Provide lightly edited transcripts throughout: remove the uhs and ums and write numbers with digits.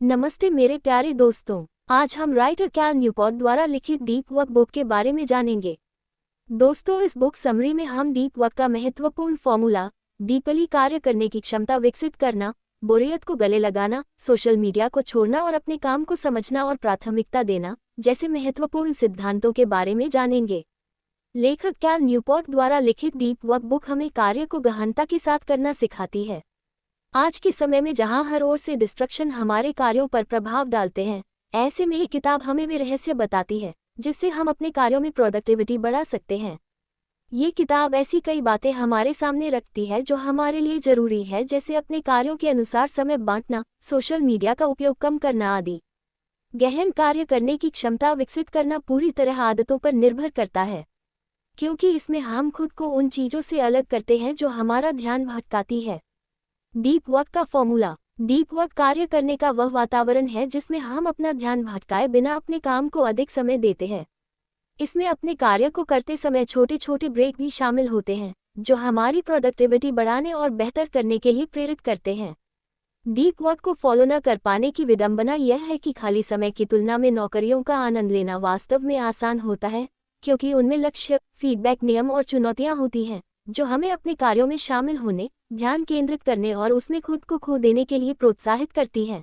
नमस्ते मेरे प्यारे दोस्तों। आज हम राइटर कैल न्यूपोर्ट द्वारा लिखित डीप वर्क बुक के बारे में जानेंगे। दोस्तों, इस बुक समरी में हम डीप वर्क का महत्वपूर्ण फॉर्मूला, डीपली कार्य करने की क्षमता विकसित करना, बोरियत को गले लगाना, सोशल मीडिया को छोड़ना और अपने काम को समझना और प्राथमिकता देना जैसे महत्वपूर्ण सिद्धांतों के बारे में जानेंगे। लेखक कैल न्यूपोर्ट द्वारा लिखित डीप वर्क बुक हमें कार्य को गहनता के साथ करना सिखाती है। आज के समय में जहां हर ओर से डिस्ट्रक्शन हमारे कार्यों पर प्रभाव डालते हैं, ऐसे में ये किताब हमें वे रहस्य बताती है जिससे हम अपने कार्यों में प्रोडक्टिविटी बढ़ा सकते हैं। ये किताब ऐसी कई बातें हमारे सामने रखती है जो हमारे लिए जरूरी है, जैसे अपने कार्यों के अनुसार समय बांटना, सोशल मीडिया का उपयोग कम करना आदि। गहन कार्य करने की क्षमता विकसित करना पूरी तरह आदतों पर निर्भर करता है, क्योंकि इसमें हम खुद को उन चीज़ों से अलग करते हैं जो हमारा ध्यान भटकाती है। डीप वर्क का फॉर्मूला। डीप वर्क कार्य करने का वह वातावरण है जिसमें हम अपना ध्यान भटकाए बिना अपने काम को अधिक समय देते हैं। इसमें अपने कार्य को करते समय छोटे छोटे ब्रेक भी शामिल होते हैं जो हमारी प्रोडक्टिविटी बढ़ाने और बेहतर करने के लिए प्रेरित करते हैं। डीप वर्क को फॉलो न कर पाने की विडंबना यह है कि खाली समय की तुलना में नौकरियों का आनंद लेना वास्तव में आसान होता है, क्योंकि उनमें लक्ष्य, फीडबैक, नियम और चुनौतियां होती हैं जो हमें अपने कार्यों में शामिल होने, ध्यान केंद्रित करने और उसमें खुद को खो देने के लिए प्रोत्साहित करती है।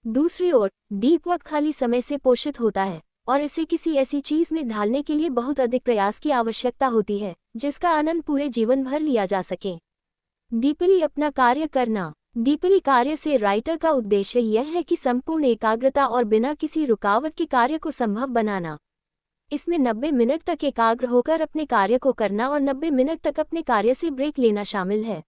दूसरी ओर, डीप वर्क खाली समय से पोषित होता है और इसे किसी ऐसी चीज में ढालने के लिए बहुत अधिक प्रयास की आवश्यकता होती है जिसका आनंद पूरे जीवन भर लिया जा सके। डीपली अपना कार्य करना। डीपली कार्य से राइटर का उद्देश्य यह है कि संपूर्ण एकाग्रता और बिना किसी रुकावट के कार्य को संभव बनाना। इसमें 90 मिनट तक एकाग्र होकर अपने कार्य को करना और 90 मिनट तक अपने कार्य से ब्रेक लेना शामिल है।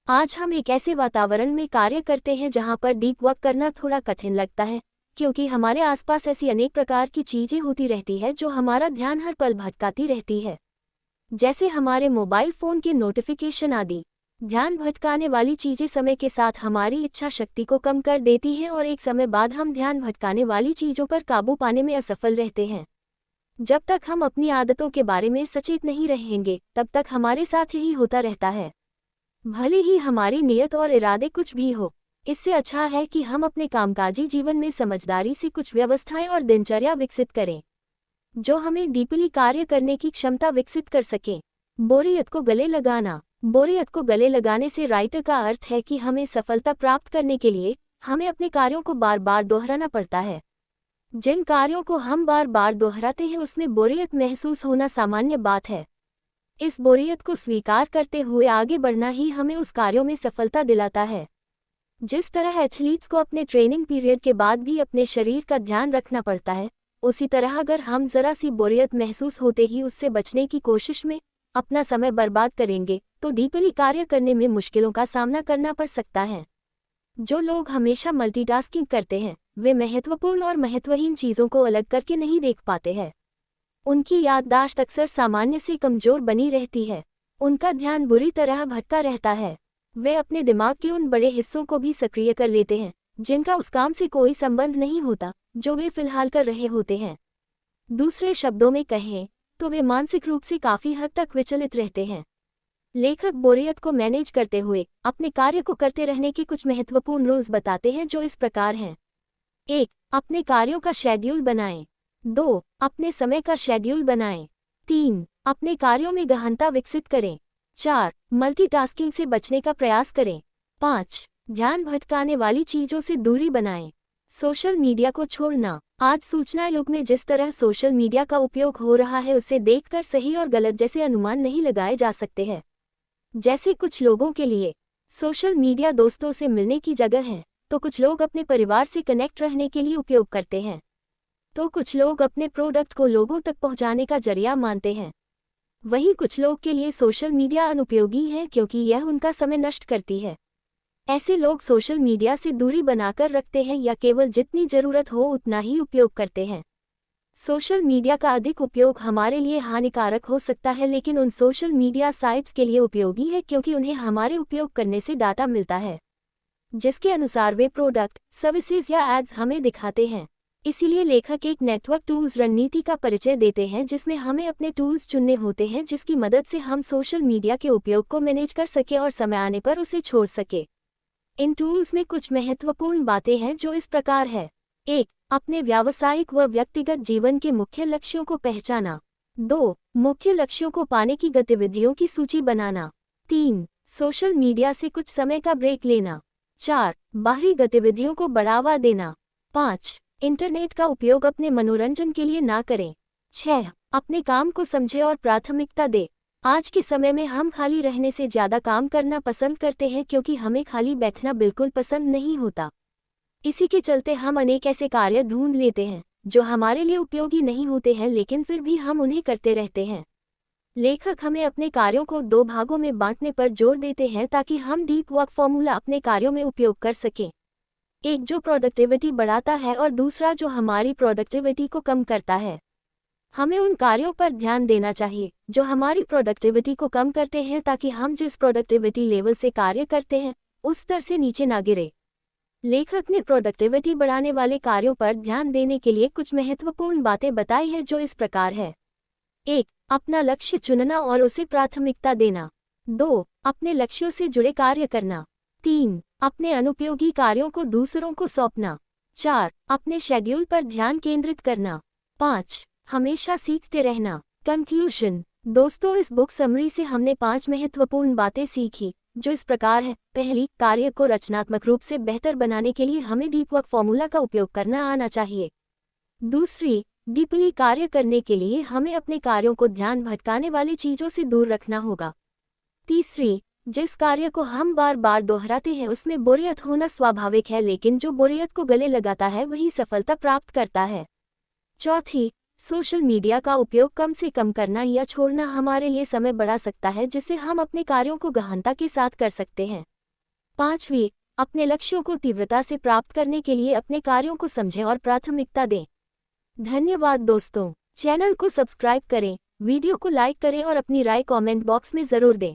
आज हम एक ऐसे वातावरण में कार्य करते हैं जहां पर डीप वर्क करना थोड़ा कठिन लगता है, क्योंकि हमारे आसपास ऐसी अनेक प्रकार की चीजें होती रहती है जो हमारा ध्यान हर पल भटकाती रहती है, जैसे हमारे मोबाइल फोन के नोटिफिकेशन आदि। ध्यान भटकाने वाली चीजें समय के साथ हमारी इच्छा शक्ति को कम कर देती हैं और एक समय बाद हम ध्यान भटकाने वाली चीजों पर काबू पाने में असफल रहते हैं। जब तक हम अपनी आदतों के बारे में सचेत नहीं रहेंगे, तब तक हमारे साथ यही होता रहता है, भले ही हमारी नियत और इरादे कुछ भी हो। इससे अच्छा है कि हम अपने कामकाजी जीवन में समझदारी से कुछ व्यवस्थाएं और दिनचर्या विकसित करें जो हमें डीपली कार्य करने की क्षमता विकसित कर सकें। बोरियत को गले लगाना। बोरियत को गले लगाने से राइटर का अर्थ है कि हमें सफलता प्राप्त करने के लिए हमें अपने कार्यों को बार बार दोहराना पड़ता है। जिन कार्यों को हम बार बार दोहराते हैं उसमें बोरियत महसूस होना सामान्य बात है। इस बोरियत को स्वीकार करते हुए आगे बढ़ना ही हमें उस कार्यों में सफलता दिलाता है। जिस तरह एथलीट्स को अपने ट्रेनिंग पीरियड के बाद भी अपने शरीर का ध्यान रखना पड़ता है, उसी तरह अगर हम जरा सी बोरियत महसूस होते ही उससे बचने की कोशिश में अपना समय बर्बाद करेंगे तो डीपली कार्य करने में मुश्किलों का सामना करना पड़ सकता है। जो लोग हमेशा मल्टीटास्किंग करते हैं वे महत्वपूर्ण और महत्वहीन चीज़ों को अलग करके नहीं देख पाते हैं। उनकी याददाश्त अक्सर सामान्य से कमजोर बनी रहती है। उनका ध्यान बुरी तरह भटका रहता है। वे अपने दिमाग के उन बड़े हिस्सों को भी सक्रिय कर लेते हैं जिनका उस काम से कोई संबंध नहीं होता जो वे फिलहाल कर रहे होते हैं। दूसरे शब्दों में कहें तो वे मानसिक रूप से काफ़ी हद तक विचलित रहते हैं। लेखक बोरियत को मैनेज करते हुए अपने कार्य को करते रहने के कुछ महत्वपूर्ण रूल्स बताते हैं जो इस प्रकार हैं। 1. अपने कार्यों का शेड्यूल बनाएं। 2. अपने समय का शेड्यूल बनाएं। 3. अपने कार्यों में गहनता विकसित करें। 4. मल्टीटास्किंग से बचने का प्रयास करें। 5. ध्यान भटकाने वाली चीज़ों से दूरी बनाएं। सोशल मीडिया को छोड़ना। आज सूचना युग में जिस तरह सोशल मीडिया का उपयोग हो रहा है उसे देखकर सही और गलत जैसे अनुमान नहीं लगाए जा सकते हैं। जैसे कुछ लोगों के लिए सोशल मीडिया दोस्तों से मिलने की जगह है, तो कुछ लोग अपने परिवार से कनेक्ट रहने के लिए उपयोग करते हैं, तो कुछ लोग अपने प्रोडक्ट को लोगों तक पहुंचाने का जरिया मानते हैं। वहीं कुछ लोग के लिए सोशल मीडिया अनुपयोगी है क्योंकि यह उनका समय नष्ट करती है। ऐसे लोग सोशल मीडिया से दूरी बनाकर रखते हैं या केवल जितनी ज़रूरत हो उतना ही उपयोग करते हैं। सोशल मीडिया का अधिक उपयोग हमारे लिए हानिकारक हो सकता है, लेकिन उन सोशल मीडिया साइट्स के लिए उपयोगी है क्योंकि उन्हें हमारे उपयोग करने से डाटा मिलता है जिसके अनुसार वे प्रोडक्ट, सर्विसेज या एड्स हमें दिखाते हैं। इसीलिए लेखक एक नेटवर्क टूल्स रणनीति का परिचय देते हैं जिसमें हमें अपने टूल्स चुनने होते हैं जिसकी मदद से हम सोशल मीडिया के उपयोग को मैनेज कर सकें और समय आने पर उसे छोड़ सकें। इन टूल्स में कुछ महत्वपूर्ण बातें हैं जो इस प्रकार है। 1. अपने व्यावसायिक व व्यक्तिगत जीवन के मुख्य लक्ष्यों को पहचाना। 2. मुख्य लक्ष्यों को पाने की गतिविधियों की सूची बनाना। 3. सोशल मीडिया से कुछ समय का ब्रेक लेना। 4. बाहरी गतिविधियों को बढ़ावा देना। 5. इंटरनेट का उपयोग अपने मनोरंजन के लिए ना करें। 6. अपने काम को समझे और प्राथमिकता दे। आज के समय में हम खाली रहने से ज़्यादा काम करना पसंद करते हैं क्योंकि हमें खाली बैठना बिल्कुल पसंद नहीं होता। इसी के चलते हम अनेक ऐसे कार्य ढूंढ लेते हैं जो हमारे लिए उपयोगी नहीं होते हैं, लेकिन फिर भी हम उन्हें करते रहते हैं। लेखक हमें अपने कार्यों को 2 भागों में बांटने पर जोर देते हैं ताकि हम डीप वर्क फॉर्मूला अपने कार्यों में उपयोग कर सकें। एक जो प्रोडक्टिविटी बढ़ाता है और दूसरा जो हमारी प्रोडक्टिविटी को कम करता है। हमें उन कार्यों पर ध्यान देना चाहिए जो हमारी प्रोडक्टिविटी को कम करते हैं ताकि हम जिस प्रोडक्टिविटी लेवल से कार्य करते हैं उस स्तर से नीचे ना गिरे। लेखक ने प्रोडक्टिविटी बढ़ाने वाले कार्यों पर ध्यान देने के लिए कुछ महत्वपूर्ण बातें बताई हैं जो इस प्रकार है। 1. अपना लक्ष्य चुनना और उसे प्राथमिकता देना। 2. अपने लक्ष्यों से जुड़े कार्य करना। 3. अपने अनुपयोगी कार्यों को दूसरों को सौंपना। 4. अपने शेड्यूल पर ध्यान केंद्रित करना। 5. हमेशा सीखते रहना। कंक्लूजन। दोस्तों, इस बुक समरी से हमने 5 महत्वपूर्ण बातें सीखी जो इस प्रकार है। पहली, कार्य को रचनात्मक रूप से बेहतर बनाने के लिए हमें डीप वर्क फॉर्मूला का उपयोग करना आना चाहिए। दूसरी, डीपली कार्य करने के लिए हमें अपने कार्यों को ध्यान भटकाने वाली चीजों से दूर रखना होगा। तीसरी, जिस कार्य को हम बार बार दोहराते हैं उसमें बोरियत होना स्वाभाविक है, लेकिन जो बोरियत को गले लगाता है वही सफलता प्राप्त करता है। चौथी, सोशल मीडिया का उपयोग कम से कम करना या छोड़ना हमारे लिए समय बढ़ा सकता है जिससे हम अपने कार्यों को गहनता के साथ कर सकते हैं। पांचवी, अपने लक्ष्यों को तीव्रता से प्राप्त करने के लिए अपने कार्यों को समझें और प्राथमिकता दें। धन्यवाद दोस्तों, चैनल को सब्सक्राइब करें, वीडियो को लाइक करें और अपनी राय कमेंट बॉक्स में ज़रूर दें।